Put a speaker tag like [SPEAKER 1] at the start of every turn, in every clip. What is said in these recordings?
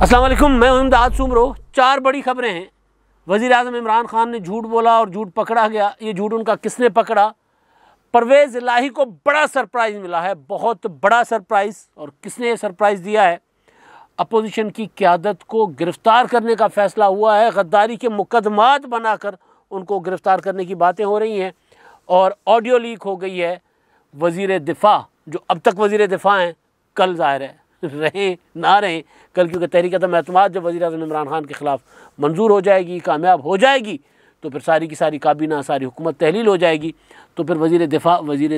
[SPEAKER 1] अस्सलाम वालेकुम, मैं हूं इमदाद सुमरो। चार बड़ी खबरें हैं। वज़ीर आज़म इमरान खान ने झूठ बोला और झूठ पकड़ा गया। ये झूठ उनका किसने पकड़ा? परवेज़ इलाही को बड़ा सरप्राइज़ मिला है, बहुत बड़ा सरप्राइज़। और किसने ये सरप्राइज़ दिया है? अपोजिशन की क़यादत को गिरफ़्तार करने का फ़ैसला हुआ है। गद्दारी के मुकदमात बनाकर उनको गिरफ़्तार करने की बातें हो रही हैं और ऑडियो लीक हो गई है। वज़ीर दिफ़ा, जो अब तक वज़ीर दिफ़ा हैं, कल ज़ाहिर है रहें ना रहें कल, क्योंकि तहरीक अदम एतमाद जब वज़ीर आज़म इमरान खान के ख़िलाफ़ मंजूर हो जाएगी, कामयाब हो जाएगी, तो फिर सारी की सारी काबीना, सारी हुकूमत तहलील हो जाएगी। तो फिर वज़ीर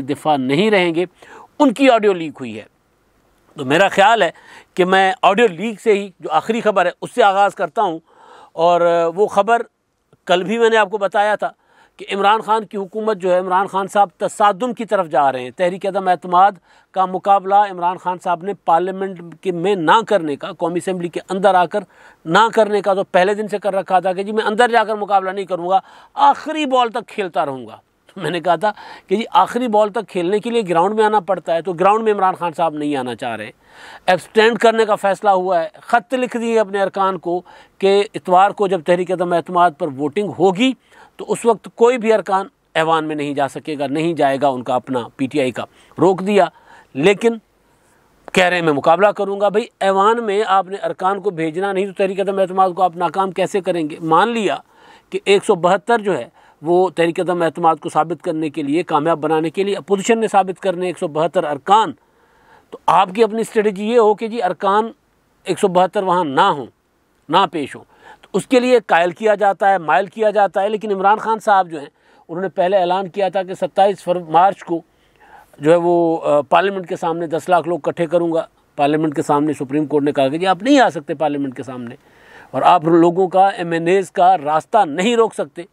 [SPEAKER 1] दिफ़ा नहीं रहेंगे। उनकी ऑडियो लीक हुई है। तो मेरा ख़्याल है कि मैं ऑडियो लीक से ही, जो आखिरी ख़बर है, उससे आगाज़ करता हूँ। और वो ख़बर कल भी मैंने आपको बताया था कि इमरान खान की हुकूमत जो है, इमरान खान साहब तसादुम की तरफ जा रहे हैं। तहरीक अदम एतमाद का मुकाबला इमरान खान साहब ने पार्लियामेंट के में ना करने का, कौमी असम्बली के अंदर आकर ना करने का तो पहले दिन से कर रखा था कि जी मैं अंदर जाकर मुकाबला नहीं करूँगा, आखिरी बॉल तक खेलता रहूँगा। तो मैंने कहा था कि जी आखिरी बॉल तक खेलने के लिए ग्राउंड में आना पड़ता है, तो ग्राउंड में इमरान खान साहब नहीं आना चाह रहे। एब्सटेंड करने का फ़ैसला हुआ है। ख़त लिख दिए अपने अरकान को कि इतवार को जब तहरीक अदम एतमाद पर वोटिंग होगी तो उस वक्त कोई भी अरकान ऐवान में नहीं जा सकेगा, नहीं जाएगा उनका अपना PTI का, रोक दिया। लेकिन कह रहे हैं मैं मुकाबला करूंगा। भाई ऐवान में आपने अरकान को भेजना नहीं तो तहरीक अदम एतमाद को आप नाकाम कैसे करेंगे? मान लिया कि 172 जो है वो तहरीक अदम एतमाद को साबित करने के लिए, कामयाब बनाने के लिए अपोजिशन ने साबित करने 172 अरकान, तो आपकी अपनी स्ट्रेटजी ये हो कि जी अरकान 172 वहाँ ना हो, ना पेश हो, तो उसके लिए कायल किया जाता है, माइल किया जाता है। लेकिन इमरान खान साहब जो हैं उन्होंने पहले ऐलान किया था कि 27 मार्च को जो है वो पार्लियामेंट के सामने 10 लाख लोग इकट्ठे करूँगा। पार्लियामेंट के सामने सुप्रीम कोर्ट ने कहा कि जी आप नहीं आ सकते पार्लियामेंट के सामने और आप लोगों का MNAs का रास्ता नहीं रोक सकते।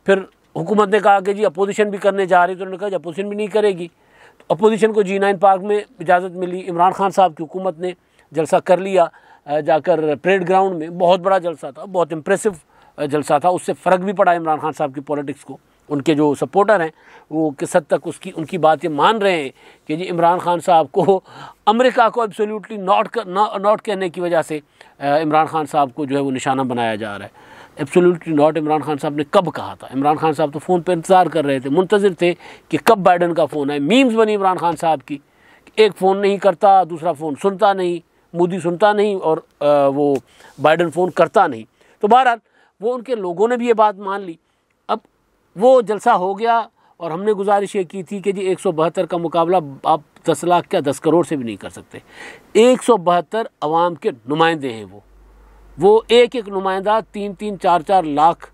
[SPEAKER 1] फिर हुकूमत ने कहा कि जी अपोजिशन भी करने जा रही, तो उन्होंने कहा जी अपोजिशन भी नहीं करेगी। तो अपोजिशन को G9 पार्क में इजाज़त मिली। इमरान खान साहब की हुकूमत ने जलसा कर लिया जाकर परेड ग्राउंड में। बहुत बड़ा जलसा था, बहुत इम्प्रेसिव जलसा था। उससे फ़र्क भी पड़ा इमरान खान साहब की पॉलिटिक्स को। उनके जो सपोर्टर हैं वो किस हद तक उनकी बात ये मान रहे हैं कि जी इमरान खान साहब को, अमेरिका को एब्सोल्युटली नॉट कहने की वजह से इमरान खान साहब को जो है वो निशाना बनाया जा रहा है। एब्सोल्युटली नॉट इमरान खान साहब ने कब कहा था? इमरान खान साहब तो फ़ोन पर इंतज़ार कर रहे थे, मुंतज़िर थे कि कब बाइडन का फ़ोन आए। मीम्स बनी इमरान खान साहब की, एक फ़ोन नहीं करता, दूसरा फ़ोन सुनता नहीं, मोदी सुनता नहीं और वो बाइडन फ़ोन करता नहीं। तो बहरहाल वो उनके लोगों ने भी ये बात मान ली। अब वो जलसा हो गया और हमने गुजारिश ये की थी कि जी 172 का मुकाबला आप 10 लाख क्या 10 करोड़ से भी नहीं कर सकते। 172 अवाम के नुमाइंदे हैं वो एक एक नुमाइंदा 3-3, 4-4 लाख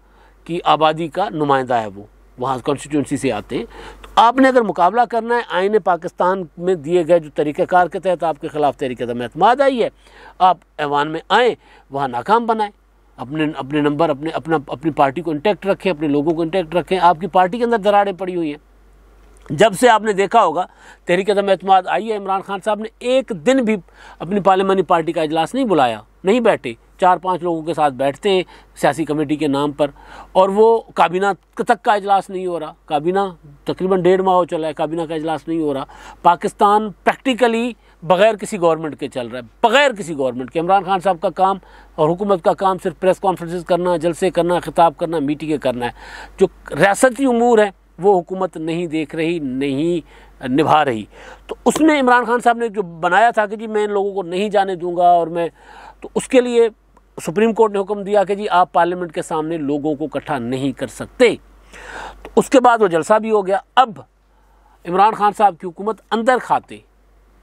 [SPEAKER 1] की आबादी का नुमाइंदा है। वो वहाँ कॉन्स्टिट्यूंसी से आते हैं। तो आपने अगर मुकाबला करना है, आईने पाकिस्तान में दिए गए जो तरीक़ाकार के तहत आपके ख़िलाफ़ तहरीक अदम एतमाद आई है, आप ऐवान में आएँ, वहाँ नाकाम बनाएँ, अपने नंबर अपनी पार्टी को इंटैक्ट रखें, अपने लोगों को इंटैक्ट रखें। आपकी पार्टी के अंदर दरारें पड़ी हुई हैं। जब से आपने देखा होगा तहरीक अदम एतमाद आई है, इमरान खान साहब ने एक दिन भी अपनी पार्लियामानी पार्टी का इजलास नहीं बुलाया, नहीं बैठे। 4-5 लोगों के साथ बैठते हैं सियासी कमेटी के नाम पर, और वो काबीना तक का इजलास नहीं हो रहा। काबीना तकरीबन 1.5 माह हो चला है, काबीना का इजलास नहीं हो रहा। पाकिस्तान प्रैक्टिकली बग़ैर किसी गवर्नमेंट के चल रहा है, बग़ैर किसी गवर्नमेंट के। इमरान खान साहब का काम और हुकूमत का काम सिर्फ प्रेस कॉन्फ्रेंसेस करना, जलसे करना, खिताब करना, मीटिंगें करना है। जो रियासती उमूर है वो हुकूमत नहीं देख रही, नहीं निभा रही। तो उसमें इमरान खान साहब ने जो बनाया था कि जी मैं इन लोगों को नहीं जाने दूंगा, और मैं तो उसके लिए सुप्रीम कोर्ट ने हुक्म दिया कि जी आप पार्लियामेंट के सामने लोगों को इकट्ठा नहीं कर सकते। तो उसके बाद वो जलसा भी हो गया। अब इमरान खान साहब की हुकूमत अंदर खाते,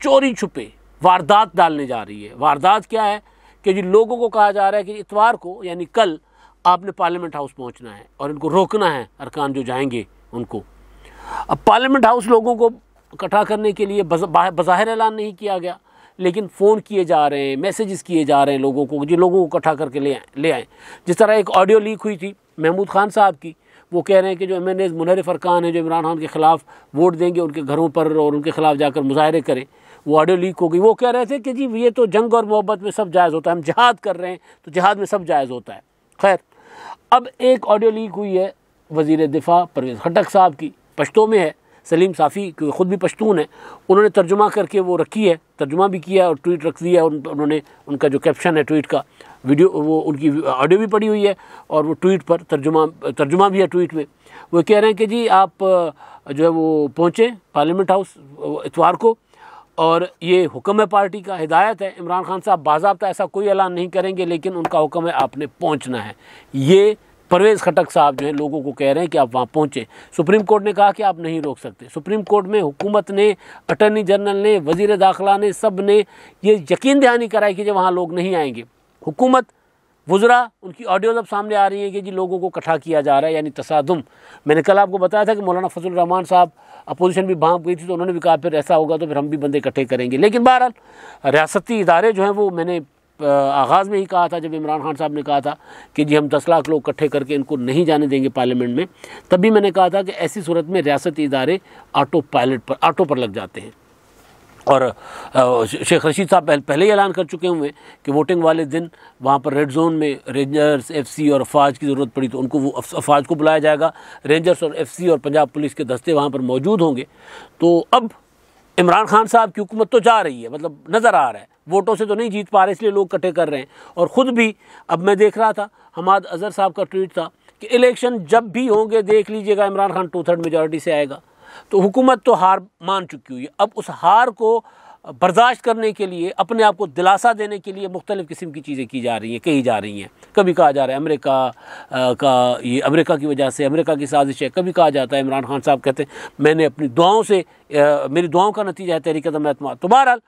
[SPEAKER 1] चोरी छुपे वारदात डालने जा रही है। वारदात क्या है कि जी लोगों को कहा जा रहा है कि इतवार को यानी कल आपने पार्लियामेंट हाउस पहुंचना है और इनको रोकना है, अरकान जो जाएंगे उनको। अब पार्लियामेंट हाउस लोगों को इकट्ठा करने के लिए बज़ाहिर ऐलान नहीं किया गया, लेकिन फ़ोन किए जा रहे हैं, मैसेजेस किए जा रहे हैं लोगों को, जो लोगों को इकट्ठा करके ले आएँ। जिस तरह एक ऑडियो लीक हुई थी महमूद खान साहब की, वो कह रहे हैं कि जो MNAs मुनहरिफ अरकान हैं जो इमरान खान के ख़िलाफ़ वोट देंगे, उनके घरों पर और उनके ख़िलाफ़ जाकर मुजाहरे करें। वो ऑडियो लीक हो गई। वो कह रहे थे कि जी ये तो जंग और मोहब्बत में सब जायज़ होता है, हम जिहाद कर रहे हैं तो जिहाद में सब जायज़ होता है। खैर, अब एक ऑडियो लीक हुई है वज़ीर दिफ़ा परवेज़ खट्टक साहब की, पश्तो में है, सलीम साफ़ी, क्योंकि ख़ुद भी पश्तून है, उन्होंने तर्जुमा करके वो रखी है, तर्जुमा भी किया और ट्वीट रख दिया। उन्होंने उनका जो कैप्शन है ट्वीट का, वीडियो वो उनकी ऑडियो भी पड़ी हुई है और वो ट्वीट पर तर्जुमा भी है ट्वीट में। वो कह रहे हैं कि जी आप जो है वो पहुँचे पार्लियामेंट हाउस इतवार को, और ये हुक्म है पार्टी का, हिदायत है, इमरान खान साहब बाज़ाब्ता ऐसा कोई ऐलान नहीं करेंगे, लेकिन उनका हुक्म है आपने पहुँचना है। ये परवेज़ खटक साहब जो है लोगों को कह रहे हैं कि आप वहाँ पहुँचें। सुप्रीम कोर्ट ने कहा कि आप नहीं रोक सकते। सुप्रीम कोर्ट में हुकूमत ने, अटर्नी जनरल ने, वज़ीर दाखिला ने, सब ने ये यकीन दहानी कराई कि जब वहाँ लोग नहीं आएंगे। हुकूमत, वुज़रा, उनकी ऑडियोज़ अब सामने आ रही है कि जी लोगों को इकट्ठा किया जा रहा है, यानी तसादुम। मैंने कल आपको बताया था कि मौलाना फजल रहमान साहब, अपोजिशन भी भांप गई थी, तो उन्होंने भी कहा फिर ऐसा होगा तो फिर हम भी बंदे इकट्ठे करेंगे। लेकिन बहरहाल रियासती इदारे जो हैं वो, मैंने आगाज़ में ही कहा था जब इमरान खान साहब ने कहा था कि जी हम 10 लाख लोग इकट्ठे करके इनको नहीं जाने देंगे पार्लियामेंट में, तभी मैंने कहा था कि ऐसी सूरत में रियासती इदारे ऑटो पर लग जाते हैं। और शेख रशीद साहब पहले ही ऐलान कर चुके हुए कि वोटिंग वाले दिन वहाँ पर रेड जोन में रेंजर्स, एफसी और अफवाज की ज़रूरत पड़ी तो उनको वो अफवाज को बुलाया जाएगा। रेंजर्स और एफसी और पंजाब पुलिस के दस्ते वहाँ पर मौजूद होंगे। तो अब इमरान खान साहब की हुकूमत तो जा रही है, मतलब नज़र आ रहा है, वोटों से तो नहीं जीत पा रहे, इसलिए लोग इकट्ठे कर रहे हैं। और ख़ुद भी अब मैं देख रहा था, हमाद अज़हर साहब का ट्वीट था कि इलेक्शन जब भी होंगे देख लीजिएगा इमरान खान 2/3 मेजॉरिटी से आएगा। तो हुकूमत तो हार मान चुकी हुई है। अब उस हार को बर्दाश्त करने के लिए, अपने आप को दिलासा देने के लिए मुख्तलिफ़ किस्म की चीज़ें की जा रही हैं, कही जा रही हैं। कभी कहा जा रहा है अमेरिका की वजह से, अमेरिका की साजिश है। कभी कहा जाता है, इमरान खान साहब कहते हैं मैंने अपनी दुआओं से, मेरी दुआओं का नतीजा है तहरीक अदम एतमाद। तो बहरहाल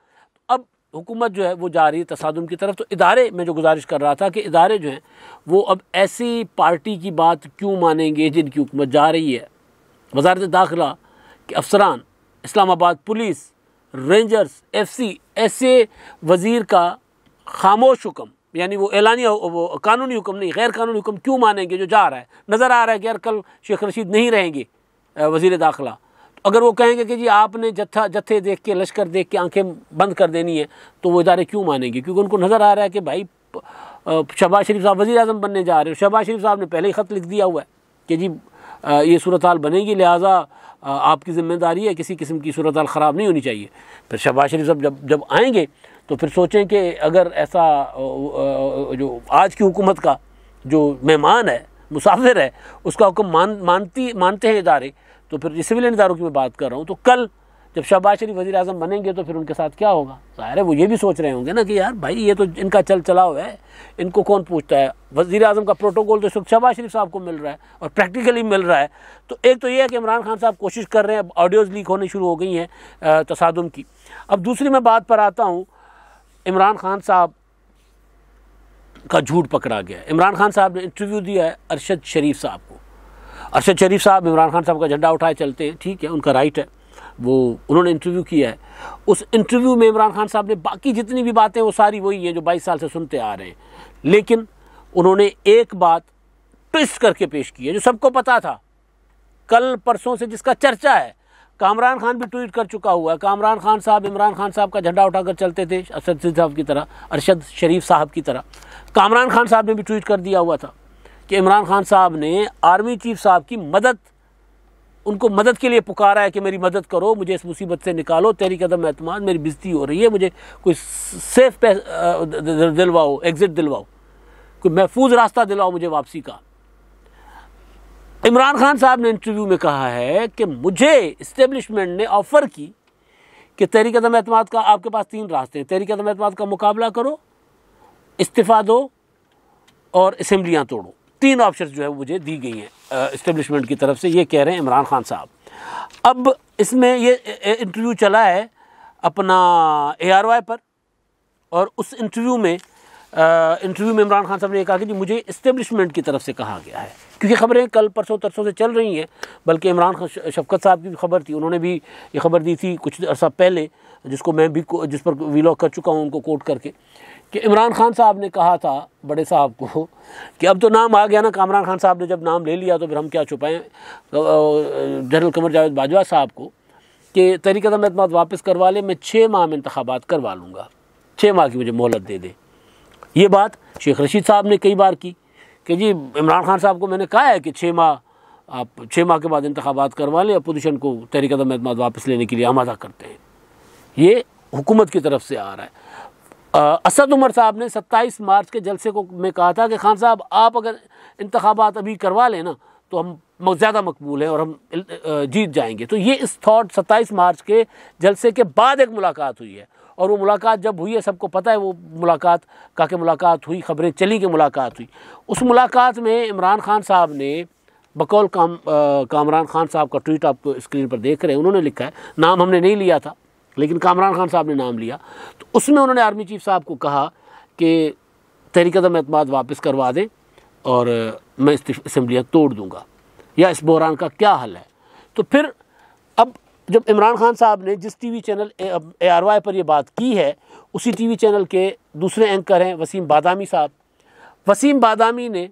[SPEAKER 1] अब हुकूमत जो है वो जा रही है तसादुम की तरफ। तो इदारे, मैं जो गुजारिश कर रहा था कि इदारे जो हैं वो अब ऐसी पार्टी की बात क्यों मानेंगे जिनकी हुकूमत जा रही है। वज़ारत दाखिला के अफसरान, इस्लामाबाद पुलिस, रेंजर्स, एफसी, ऐसे वज़ीर का खामोश हुक्म, यानी वो एलानिया, वो कानूनी हुक्म नहीं, गैर कानूनी हुक्म क्यों मानेंगे जो जा रहा है। नज़र आ रहा है कि यार कल शेख रशीद नहीं रहेंगे वज़ीर दाखिला, तो अगर वो कहेंगे कि जी आपने जत्थे देख के, लश्कर देख के आंखें बंद कर देनी है, तो वो इदारे क्यों मानेंगे? क्योंकि उनको नज़र आ रहा है कि भाई शहबाज शरीफ साहब वज़ीर आज़म बनने जा रहे हो। शहबाज शरीफ साहब ने पहले ही ख़त लिख दिया हुआ है कि जी ये सूरत हाल बनेगी, लिहाजा आपकी ज़िम्मेदारी है, किसी किस्म की सूरत हाल ख़राब नहीं होनी चाहिए। फिर शहबाज शरीफ साहब जब आएंगे तो फिर सोचें कि अगर ऐसा जो आज की हुकूमत का जो मेहमान है, मुसाफिर है, उसका हुक्म मानते हैं इदारे, तो फिर सिविलियन इदारों की मैं बात कर रहा हूँ, तो कल जब शहबाज शरीफ वज़ीर आज़म बनेंगे तो फिर उनके साथ क्या होगा? ज़ाहिर है वो ये भी सोच रहे होंगे ना कि यार भाई ये तो इनका चल चलाव है, इनको कौन पूछता है। वज़ीर आज़म का प्रोटोकॉल तो इस वक्त शहबाज शरीफ साहब को मिल रहा है और प्रैक्टिकली मिल रहा है। तो एक तो ये है कि इमरान खान साहब कोशिश कर रहे हैं, अब ऑडियोज़ लीक होनी शुरू हो गई हैं तसादुम की। अब दूसरी मैं बात पर आता हूँ, इमरान खान साहब का झूठ पकड़ा गया। इमरान खान साहब ने इंटरव्यू दिया है अरशद शरीफ साहब को। अरशद शरीफ साहब इमरान खान साहब का झंडा उठाए चलते हैं, ठीक है, उनका राइट है, वो उन्होंने इंटरव्यू किया है। उस इंटरव्यू में इमरान खान साहब ने बाकी जितनी भी बातें वो सारी वही हैं जो 22 साल से सुनते आ रहे हैं, लेकिन उन्होंने एक बात ट्विस्ट करके पेश की है जो सबको पता था कल परसों से, जिसका चर्चा है। कामरान खान भी ट्वीट कर चुका हुआ है। कामरान खान साहब इमरान खान साहब का झंडा उठाकर चलते थे, अरशद शरीफ साहब की तरह। कामरान खान साहब ने भी ट्वीट कर दिया हुआ था कि इमरान खान साहब ने आर्मी चीफ साहब की उनको मदद के लिए पुकारा है कि मेरी मदद करो, मुझे इस मुसीबत से निकालो, तहरीक अदम एतमाद, मेरी बेइज्जती हो रही है, मुझे कोई सेफ दिलवाओ, एग्ज़िट दिलवाओ, कोई महफूज रास्ता दिलवाओ मुझे वापसी का। इमरान खान साहब ने इंटरव्यू में कहा है कि मुझे इस्टेब्लिशमेंट ने ऑफ़र की कि तहरीक अदम एतमाद का आपके पास 3 रास्ते हैं, तहरीक अदम एतमाद का मुकाबला करो, इस्तीफ़ा दो और असेंबलियाँ तोड़ो। 3 ऑप्शन जो है मुझे दी गई हैं इस्टेब्लिशमेंट की तरफ से, ये कह रहे हैं इमरान खान साहब। अब इसमें ये इंटरव्यू चला है अपना ARY पर, और उस इंटरव्यू में इमरान खान साहब ने कहा कि जी मुझे इस्टेब्लिशमेंट की तरफ से कहा गया है, क्योंकि ख़बरें कल परसों तरसों से चल रही हैं। बल्कि इमरान शफकत साहब की भी खबर थी, उन्होंने भी ये खबर दी थी कुछ अर्सा पहले, जिसको मैं भी जिस पर वीलॉग कर चुका हूँ उनको कोट करके, कि इमरान खान साहब ने कहा था बड़े साहब को कि अब तो नाम आ गया ना, कामरान खान साहब ने जब नाम ले लिया तो फिर हम क्या छुपाएं, जनरल कमर जावेद बाजवा साहब को, कि तहरीक अदम एतमाद वापस करवा ले, मैं 6 माह में इंतखाबात करवा लूँगा, 6 माह की मुझे मोहलत दे दे। ये बात शेख रशीद साहब ने कई बार की कि जी इमरान खान साहब को मैंने कहा है कि 6 माह आप 6 माह के बाद इंतखाबात करवा लें, अपोजिशन को तहरीक अदम एतमाद वापस लेने के लिए आमादा करते हैं। ये हुकूमत की तरफ से आ रहा है। असद उमर साहब ने 27 मार्च के जलसे को में कहा था कि खान साहब आप अगर इंतखाबात अभी करवा लें ना तो हम ज़्यादा मकबूल हैं और हम जीत जाएंगे। तो ये इस थॉट 27 मार्च के जलसे के बाद एक मुलाकात हुई है, और वो मुलाकात जब हुई है सबको पता है वो मुलाकात का के मुलाकात हुई, खबरें चली कि मुलाकात हुई। उस मुलाकात में इमरान खान साहब ने बकौल कामरान खान साहब का ट्वीट आप स्क्रीन पर देख रहे हैं, उन्होंने लिखा है, नाम हमने नहीं लिया था लेकिन कामरान खान साहब ने नाम लिया, तो उसमें उन्होंने आर्मी चीफ साहब को कहा कि तहरीक अदम एतमाद वापस करवा दें और मैं असम्बलियाँ तोड़ दूँगा, या इस बहरान का क्या हल है। तो फिर अब जब इमरान खान साहब ने जिस टीवी चैनल ARY पर ये बात की है, उसी टीवी चैनल के दूसरे एंकर हैं वसीम बादामी साहब। वसीम बादामी ने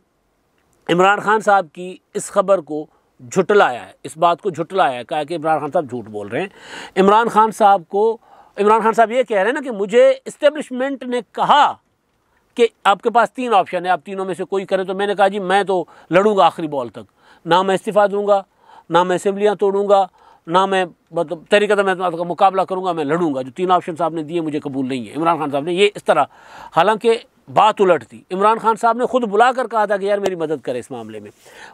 [SPEAKER 1] इमरान खान साहब की इस खबर को झुटलाया है, इस बात को झुटलाया है, कहा कि इमरान खान साहब झूठ बोल रहे हैं। इमरान खान साहब ये कह रहे हैं ना कि मुझे इस्टेब्लिशमेंट ने कहा कि आपके पास 3 ऑप्शन है, आप तीनों में से कोई करें। तो मैंने कहा जी मैं तो लड़ूंगा आखिरी बॉल तक, ना मैं इस्तीफ़ा दूंगा, ना मैं असेंबलियाँ तोड़ूंगा, ना मैं मतलब तहरीक अदम एतमाद का मुकाबला करूंगा, मैं लड़ूंगा। जो 3 ऑप्शन साहब ने दिए मुझे कबूल नहीं है। इमरान खान साहब ने ये इस तरह, हालांकि बात उलट थी। इमरान खान साहब ने खुद बुलाकर कहा था कि यार मेरी मदद करें इस मामले में।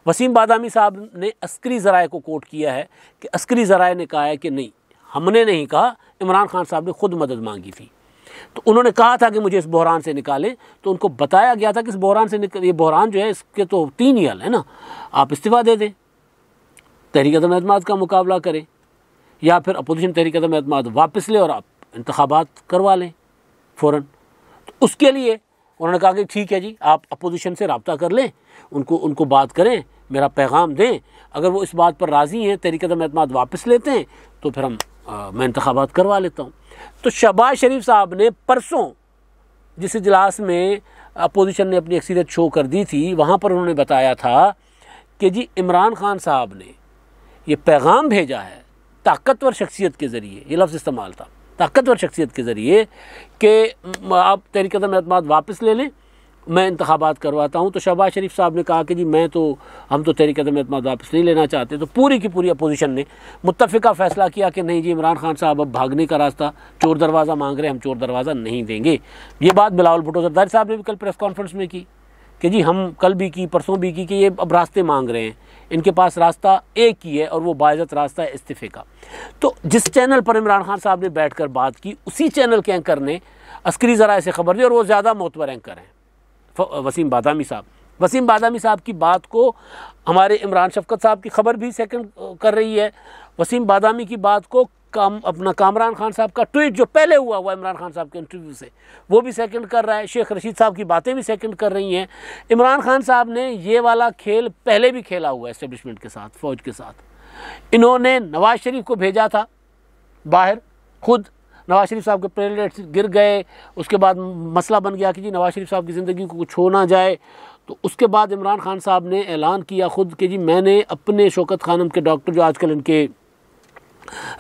[SPEAKER 1] वसीम बादामी साहब ने अस्करी ज़राए को कोट किया है कि अस्करी ज़राए ने कहा है कि नहीं, हमने नहीं कहा, इमरान खान साहब ने खुद मदद मांगी थी। तो उन्होंने कहा था कि मुझे इस बहरान से निकालें, तो उनको बताया गया था कि इस बहरान से ये बहरान जो है इसके तो 3 ही हल है ना, आप इस्तीफ़ा दे दें, तहरीक अदम एतमाद का मुकाबला करें, या फिर अपोजिशन तहरीक अदम एतमाद वापस ले और आप इंतखाबात करवा लें फ़ौरन। तो उसके लिए उन्होंने कहा कि ठीक है जी, आप अपोजिशन से रब्ता कर लें, उनको बात करें, मेरा पैगाम दें, अगर वो इस बात पर राज़ी हैं तहरीक अदम एतमाद वापस लेते हैं तो फिर मैं इंतखाबात करवा लेता हूँ। तो शहबाज शरीफ साहब ने परसों जिस इजलास में अपोजिशन ने अपनी अक्सरियत शो कर दी थी, वहाँ पर उन्होंने बताया था कि जी इमरान खान साहब ने ये पैगाम भेजा है ताकतवर शख्सियत के ज़रिए, ये लफ्ज़ इस्तेमाल था, ताकतवर शख्सियत के ज़रिए, कि आप तहरीक अदम एतमाद वापस ले लें, मैं इंतखाबात करवाता हूँ। तो शहबाज शरीफ साहब ने कहा कि जी हम तो तहरीक अदम एतमाद वापस नहीं लेना चाहते। तो पूरी की पूरी अपोजिशन ने मुत्तफ़िका फ़ैसला किया कि नहीं जी, इमरान खान साहब अब भागने का रास्ता, चोर दरवाज़ा मांग रहे हैं, हम चोर दरवाज़ा नहीं देंगे। ये बात बिलावल भुट्टो ज़रदारी साहब ने भी कल प्रेस कॉन्फ्रेंस में की कि जी हम कल भी की, परसों भी की, कि ये अब रास्ते मांग रहे हैं, इनके पास रास्ता एक ही है और वो बाइज़्ज़त रास्ता है इस्तीफ़े का। तो जिस चैनल पर इमरान खान साहब ने बैठकर बात की, उसी चैनल के एंकर ने अस्करी ज़राए से खबर दी, और वो ज़्यादा मोतबर एंकर हैं वसीम बादामी साहब। वसीम बादामी साहब की बात को हमारे इमरान शफकत साहब की खबर भी सेकंड कर रही है, वसीम बादामी की बात को अपना कामरान खान साहब का ट्वीट जो पहले हुआ इमरान खान साहब के इंटरव्यू से, वो भी सेकंड कर रहा है, शेख रशीद साहब की बातें भी सेकंड कर रही हैं। इमरान खान साहब ने ये वाला खेल पहले भी खेला हुआ है एस्टेब्लिशमेंट के साथ, फ़ौज के साथ। इन्होंने नवाज़ शरीफ को भेजा था बाहर, खुद नवाज़ शरीफ साहब के प्लेटलेट्स गिर गए, उसके बाद मसला बन गया कि जी नवाज़ शरीफ साहब की ज़िंदगी को कुछ हो ना जाए। तो उसके बाद इमरान खान साहब ने ऐलान किया खुद कि जी मैंने अपने शौकत खानम के डॉक्टर जो आजकल इनके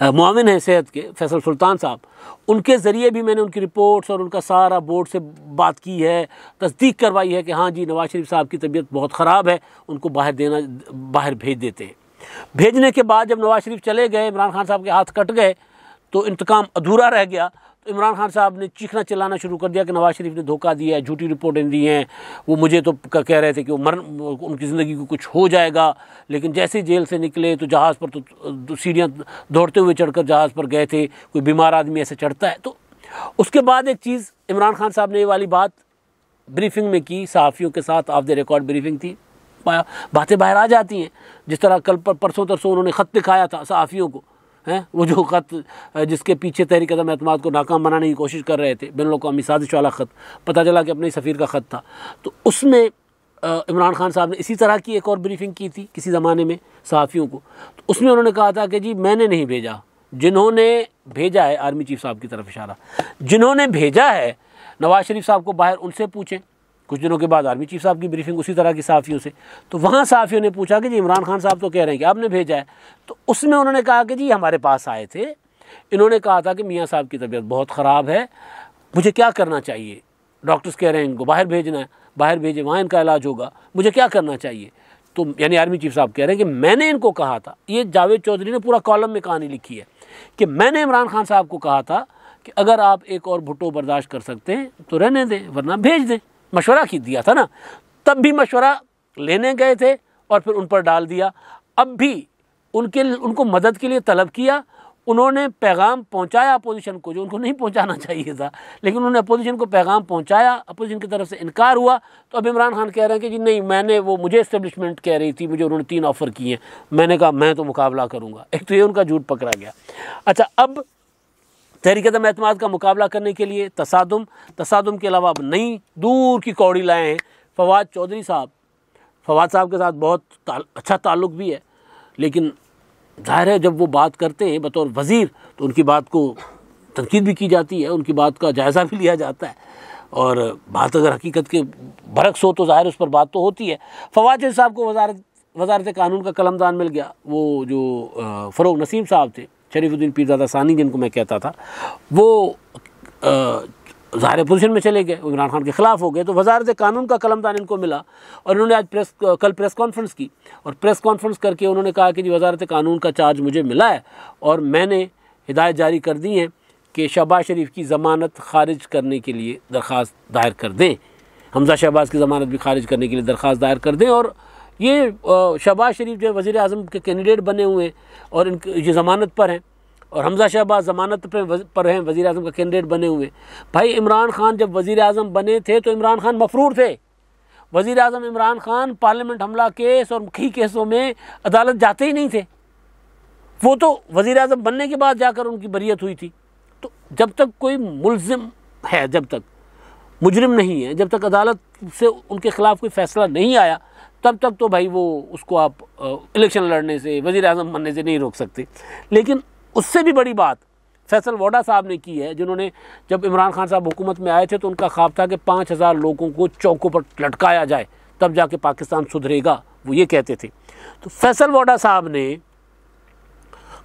[SPEAKER 1] मुआविन हैं सेहत के, फैसल सुल्तान साहब, उनके ज़रिए भी मैंने उनकी रिपोर्ट्स और उनका सारा बोर्ड से बात की है, तस्दीक करवाई है कि हाँ जी नवाज़ शरीफ साहब की तबीयत बहुत ख़राब है, उनको बाहर भेज देते हैं। भेजने के बाद जब नवाज़ शरीफ चले गए, इमरान खान साहब के हाथ कट गए, तो इंतकाम अधूरा रह गया। तो इमरान खान साहब ने चीखना चिल्लाना शुरू कर दिया कि नवाज़ शरीफ ने धोखा दिया है, झूठी रिपोर्टें दी हैं, वो मुझे तो कह रहे थे कि उनकी ज़िंदगी को कुछ हो जाएगा, लेकिन जैसे जेल से निकले तो जहाज़ पर तो सीढ़ियाँ दौड़ते हुए चढ़कर जहाज़ पर गए थे, कोई बीमार आदमी ऐसे चढ़ता है। तो उसके बाद एक चीज़ इमरान खान साहब ने ये वाली बात ब्रीफिंग में की, सहाफ़ियों के साथ ऑफ द रिकॉर्ड ब्रीफिंग थी, बातें बाहर आ जाती हैं। जिस तरह कल परसों तरसों उन्होंने ख़त दिखाया था सहाफ़ियों को, हैं वो जो ख़त जिसके पीछे तहरीक अदम एतमाद को नाकाम बनाने की कोशिश कर रहे थे, बैनुल अक़वामी साजिश वाला ख़त, पता चला कि अपने सफ़ीर का ख़त था। तो उसमें इमरान खान साहब ने इसी तरह की एक और ब्रीफिंग की थी किसी ज़माने में सहाफ़ियों को। तो उसमें उन्होंने कहा था कि जी मैंने नहीं भेजा, जिन्होंने भेजा है, आर्मी चीफ साहब की तरफ इशारा, जिन्होंने भेजा है नवाज़ शरीफ साहब को बाहर, उनसे पूछें। कुछ दिनों के बाद आर्मी चीफ साहब की ब्रीफिंग उसी तरह की सहाफ़ियों से, तो वहाँ सहाफ़ियों ने पूछा कि जी इमरान खान साहब तो कह रहे हैं कि आपने भेजा है। तो उसमें उन्होंने कहा कि जी हमारे पास आए थे, इन्होंने कहा था कि मियाँ साहब की तबीयत बहुत ख़राब है, मुझे क्या करना चाहिए, डॉक्टर्स कह रहे हैं इनको बाहर भेजना है, बाहर भेजें, वहाँ इनका इलाज होगा, मुझे क्या करना चाहिए। तो यानी आर्मी चीफ साहब कह रहे हैं कि मैंने इनको कहा था, ये जावेद चौधरी ने पूरा कॉलम में कहानी लिखी है कि मैंने इमरान खान साहब को कहा था कि अगर आप एक और भुट्टो बर्दाश्त कर सकते हैं तो रहने दें, वरना भेज दें। मशवरा की दिया था ना, तब भी मशवरा लेने गए थे और फिर उन पर डाल दिया। अब भी उनको मदद के लिए तलब किया, उन्होंने पैगाम पहुंचाया अपोजिशन को, जो उनको नहीं पहुंचाना चाहिए था, लेकिन उन्होंने अपोजिशन को पैगाम पहुंचाया, अपोजिशन की तरफ से इनकार हुआ। तो अब इमरान खान कह रहे हैं कि जी नहीं, मुझे इस्टेब्लिशमेंट कह रही थी, मुझे उन्होंने 3 ऑफ़र किए हैं, मैंने कहा मैं तो मुकाबला करूँगा। एक तो ये उनका झूठ पकड़ा गया। अच्छा, अब तहरीक-ए-एतमाद का मुकाबला करने के लिए तसादुम के अलावा अब नई दूर की कौड़ी लाए हैं फवाद चौधरी साहब। फवाद साहब के साथ बहुत अच्छा ताल्लुक़ भी है, लेकिन ज़ाहिर है जब वो बात करते हैं बतौर वज़ीर तो उनकी बात को तनकीद भी की जाती है, उनकी बात का जायज़ा भी लिया जाता है, और बात अगर हकीकत के बरक्स हो तो ज़ाहिर उस पर बात तो होती है। फवाद चौधरी साहब को वज़ारत कानून का कलमदान मिल गया। वो जो फ़रोग़ नसीम साहब थे, शरीफुद्दीन पीरज़ादा सानी जिनको मैं कहता था, वो ज़ाहिर पोजीशन में चले गए, इमरान खान के ख़िलाफ़ हो गए, तो वज़ारत कानून का कलमदान इनको मिला। और इन्होंने आज कल प्रेस कॉन्फ्रेंस की, और प्रेस कॉन्फ्रेंस करके उन्होंने कहा कि जी वज़ारत कानून का चार्ज मुझे मिला है और मैंने हिदायत जारी कर दी है कि शहबाज शरीफ की ज़मानत खारिज करने के लिए दरख्वास्त दायर कर दें, हमज़ा शहबाज की ज़मानत भी खारिज करने के लिए दरख्वास्त दायर कर दें। और ये शहबाज शरीफ जो वज़ीर आज़म के कैंडिडेट बने हुए हैं और इनकी ये ज़मानत पर हैं, और हमज़ा शहबाज ज़मानत पर हैं, वज़ीर आज़म का कैंडिडेट बने हुए। भाई इमरान खान जब वज़ीर आज़म बने थे तो इमरान खान मफरूर थे। वज़ीर आज़म इमरान खान पार्लियामेंट हमला केस और कई केसों में अदालत जाते ही नहीं थे, वो तो वज़ीर आज़म बनने के बाद जाकर उनकी बरियत हुई थी। तो जब तक कोई मुल्ज़िम है, जब तक मुजरिम नहीं है, जब तक अदालत से उनके ख़िलाफ़ कोई फ़ैसला नहीं आया, तब तक तो भाई वो उसको आप इलेक्शन लड़ने से, वज़ीर आज़म बनने से नहीं रोक सकते। लेकिन उससे भी बड़ी बात फैसल वोडा साहब ने की है, जिन्होंने जब इमरान खान साहब हुकूमत में आए थे तो उनका ख्वाब था कि 5000 लोगों को चौकों पर लटकाया जाए, तब जाके पाकिस्तान सुधरेगा, वो ये कहते थे। तो फैसल वोडा साहब ने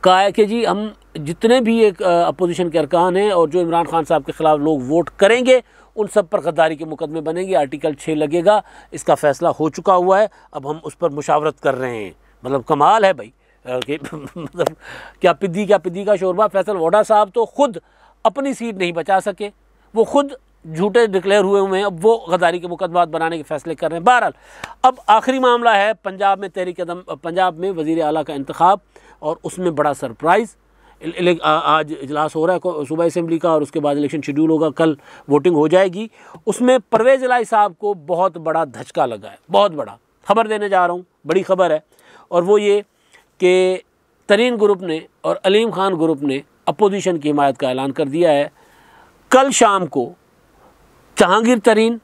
[SPEAKER 1] कहा है कि जी हम जितने भी एक अपोजिशन के अरकान हैं और जो इमरान खान साहब के ख़िलाफ़ लोग वोट करेंगे उन सब पर गद्दारी के मुकदमे बनेंगे, आर्टिकल 6 लगेगा, इसका फ़ैसला हो चुका हुआ है, अब हम उस पर मुशावरत कर रहे हैं। मतलब कमाल है भाई, मतलब क्या पिद्दी का शोरबा। फैसल वोडा साहब तो खुद अपनी सीट नहीं बचा सके, वो खुद झूठे डिक्लेयर हुए हैं, अब वो गद्दारी के मुकदमात बनाने के फैसले कर रहे हैं। बहरहाल अब आखिरी मामला है पंजाब में पंजाब में वज़ीर आला का इंतखाब, और उसमें बड़ा सरप्राइज़। आज इजलास हो रहा है सूबाई असेंबली का, और उसके बाद इलेक्शन शेड्यूल होगा, कल वोटिंग हो जाएगी। उसमें परवेज़ इलाही साहब को बहुत बड़ा धचका लगा है, बहुत बड़ा। खबर देने जा रहा हूँ, बड़ी खबर है, और वो ये कि तरीन ग्रुप ने और अलीम खान ग्रुप ने अपोजिशन की हिमायत का ऐलान कर दिया है। कल शाम को जहांगीर तरीन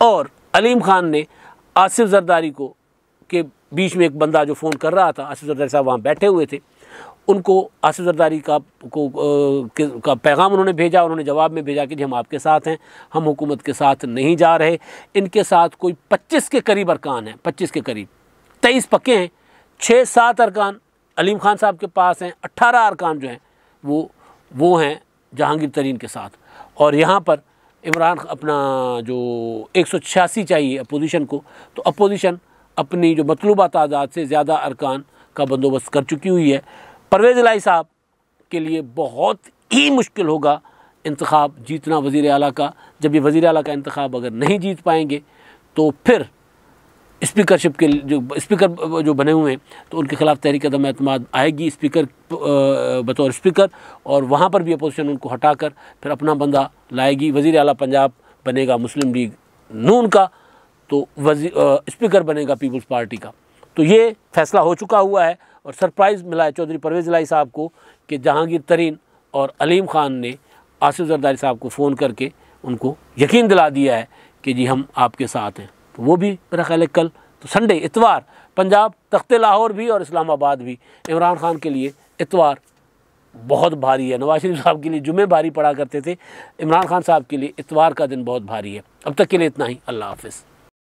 [SPEAKER 1] और अलीम खान ने आसिफ जरदारी को के बीच में एक बंदा जो फ़ोन कर रहा था, आसिफ जरदारी साहब वहाँ बैठे हुए थे, उनको आसिफ जरदारी का पैगाम उन्होंने भेजा। उन्होंने जवाब में भेजा कि जी हम आपके साथ हैं, हम हुकूमत के साथ नहीं जा रहे। इनके साथ कोई 25 के करीब अरकान हैं, 25 के करीब, 23 पक्के हैं, 6-7 अरकान अलीम खान साहब के पास हैं, 18 अरकान जो हैं वो हैं जहांगीर तरीन के साथ। और यहाँ पर इमरान अपना जो 186 चाहिए अपोजिशन को, तो अपोजिशन अपनी जो मतलूबा तादाद से ज़्यादा अरकान का बंदोबस्त कर चुकी हुई है। परवेज़ इलाही साहब के लिए बहुत ही मुश्किल होगा इंतखाब जीतना वज़ीर आला का। जब ये वज़ीर आला का इंतखाब अगर नहीं जीत पाएंगे तो फिर स्पीकरशिप के जो स्पीकर जो बने हुए हैं तो उनके ख़िलाफ़ तहरीक-ए-एतमाद आएगी स्पीकर बतौर स्पीकर, और वहाँ पर भी अपोजिशन उनको हटाकर फिर अपना बंदा लाएगी। वज़ीर आला पंजाब बनेगा मुस्लिम लीग नून का, तो स्पीकर बनेगा पीपल्स पार्टी का। तो ये फैसला हो चुका हुआ है, और सरप्राइज़ मिला है चौधरी परवेज़ इलाही साहब को कि जहांगीर तरीन और अलीम खान ने आसिफ जरदारी साहब को फ़ोन करके उनको यकीन दिला दिया है कि जी हम आपके साथ हैं। तो वो भी मेरा ख्याल है कल, तो संडे इतवार, पंजाब तख्ते लाहौर भी और इस्लामाबाद भी। इमरान खान के लिए इतवार बहुत भारी है, नवाज शरीफ साहब के लिए जुमे भारी पड़ा करते थे, इमरान खान साहब के लिए इतवार का दिन बहुत भारी है। अब तक के लिए इतना ही, अल्लाह हाफ़िज़।